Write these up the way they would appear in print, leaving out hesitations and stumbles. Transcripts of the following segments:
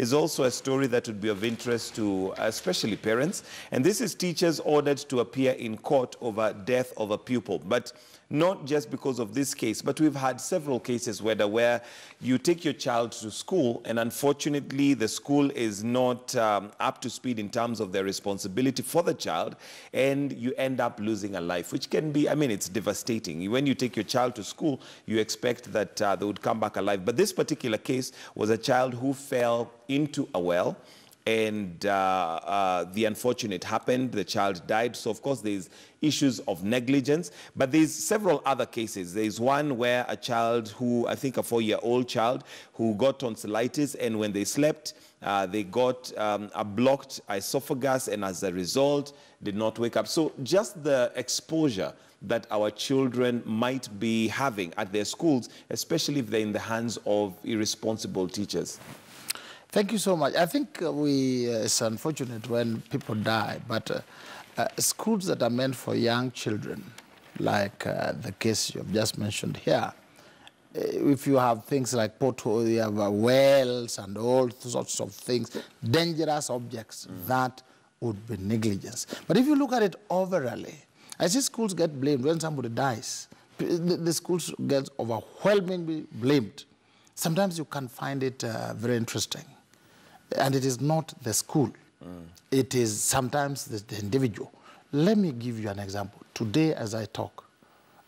is also a story that would be of interest to especially parents. And this is teachers ordered to appear in court over death of a pupil. But not just because of this case, but we've had several cases where you take your child to school and unfortunately the school is not up to speed in terms of their responsibility for the child, and you end up losing a life, which can be, I mean, it's devastating. When you take your child to school, you expect that they would come back alive. But this particular case was a child who fell into a well, and the unfortunate happened. The child died. So, of course, there's issues of negligence. But there's several other cases. There's one where a child who, I think a 4-year-old child, who got tonsillitis, and when they slept, they got a blocked esophagus, and as a result, did not wake up. So just the exposure that our children might be having at their schools, especially if they're in the hands of irresponsible teachers. Thank you so much. I think it's unfortunate when people die, but schools that are meant for young children, like the case you have just mentioned here, if you have things like potholes, you have wells and all sorts of things, dangerous objects, that would be negligence. But if you look at it overall, I see schools get blamed when somebody dies. The schools get overwhelmingly blamed. Sometimes you can find it very interesting. And it is not the school. It is sometimes the individual. Let me give you an example. Today, as I talk,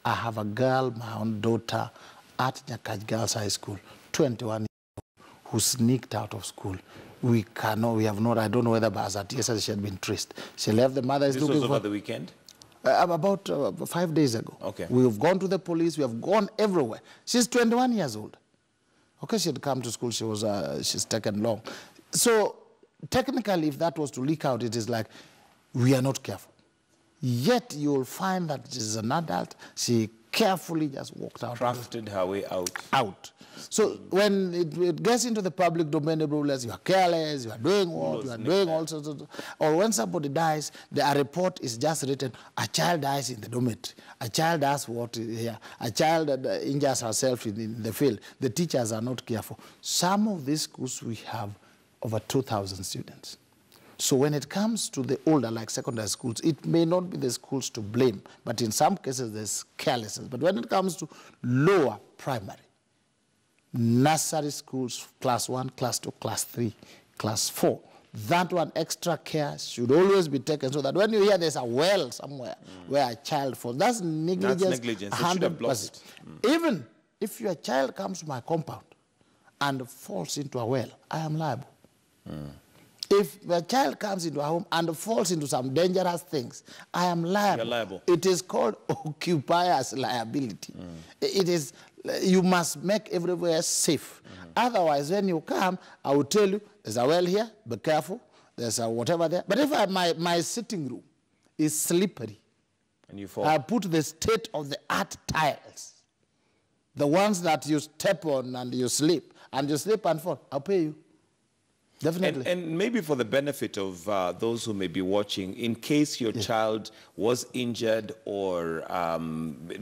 I have a girl, my own daughter, at Nyakach Girls High School, 21 years old, who sneaked out of school. We have not, I don't know whether by yesterday she had been traced. She left, the mother is looking for... This was over the weekend? About 5 days ago. Okay. We have gone to the police, we have gone everywhere. She's 21 years old. Okay, she had come to school, she's taken long. So, technically, if that was to leak out, it is like, we are not careful. Yet, you will find that she's an adult, she carefully just walked out. Crafted her way out. Out. So, when it gets into the public domain, the rulers, you are careless, you are doing what, you are doing all sorts of... Or when somebody dies, a report is just written, a child dies in the dormitory, a child does what here, a child injures herself in the field. The teachers are not careful. Some of these schools we have over 2,000 students. So when it comes to the older, like secondary schools, it may not be the schools to blame, but in some cases there's carelessness. But when it comes to lower primary, nursery schools, class 1, class 2, class 3, class 4, that one extra care should always be taken so that when you hear there's a well somewhere where a child falls, that's negligence. That's negligence. 100%. Even if your child comes to my compound and falls into a well, I am liable. If a child comes into a home and falls into some dangerous things, I am liable. You're liable. It is called occupier's liability. It is, you must make everywhere safe. Otherwise, when you come, I will tell you, there's a well here, be careful, there's a whatever there. But if my sitting room is slippery, and you fall, I put the state-of-the-art tiles, the ones that you step on and you slip and fall, I'll pay you. Definitely. And maybe for the benefit of those who may be watching, in case your child was injured or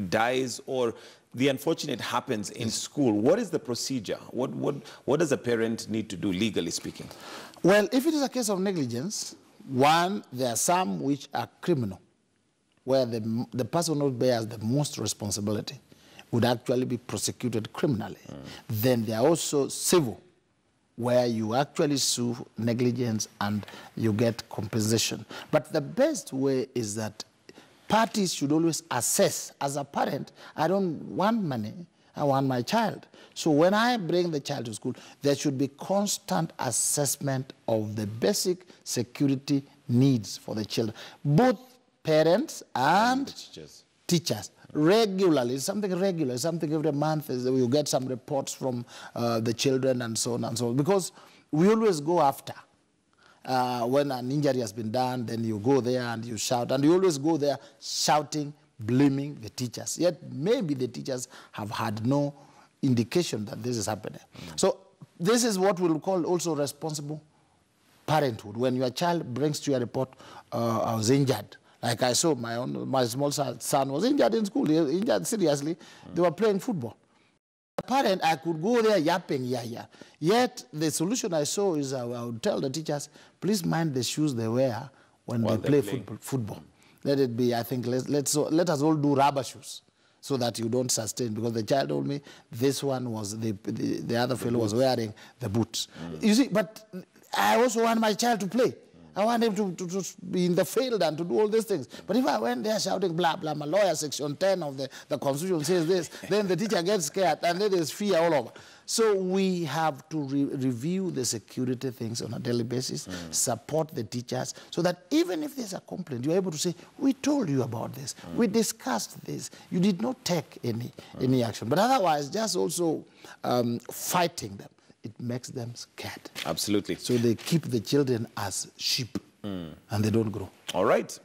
dies or the unfortunate happens in school, what is the procedure? What does a parent need to do, legally speaking? Well, if it is a case of negligence, one, there are some which are criminal, where the person who bears the most responsibility would actually be prosecuted criminally. Then there are also civil, where you actually sue negligence and you get compensation. But the best way is that parties should always assess. As a parent, I don't want money, I want my child. So when I bring the child to school, there should be constant assessment of the basic security needs for the children, both parents and teachers. Regularly, something regular, something every month, you get some reports from the children and so on and so on. Because we always go after. When an injury has been done, then you go there and you shout. And you always go there shouting, blaming the teachers. Yet maybe the teachers have had no indication that this is happening. So this is what we'll call also responsible parenthood. When your child brings to you a report, I was injured. Like I saw my small son was injured in school, injured seriously. They were playing football. parent, I could go there yapping, Yet the solution I saw is I would tell the teachers, please mind the shoes they wear when they play football. Let it be, I think, let us all do rubber shoes so that you don't sustain. Because the child told me this one was, the other fellow was wearing the boots. You see, but I also want my child to play. I want him to be in the field and to do all these things. But if I went there shouting, blah, blah, my lawyer, section 10 of the Constitution says this, then the teacher gets scared, and then there's fear all over. So we have to review the security things on a daily basis, support the teachers, so that even if there's a complaint, you're able to say, we told you about this, we discussed this, you did not take any action. But otherwise, just also fighting them, it makes them scared. Absolutely. So they keep the children as sheep, and they don't grow. All right.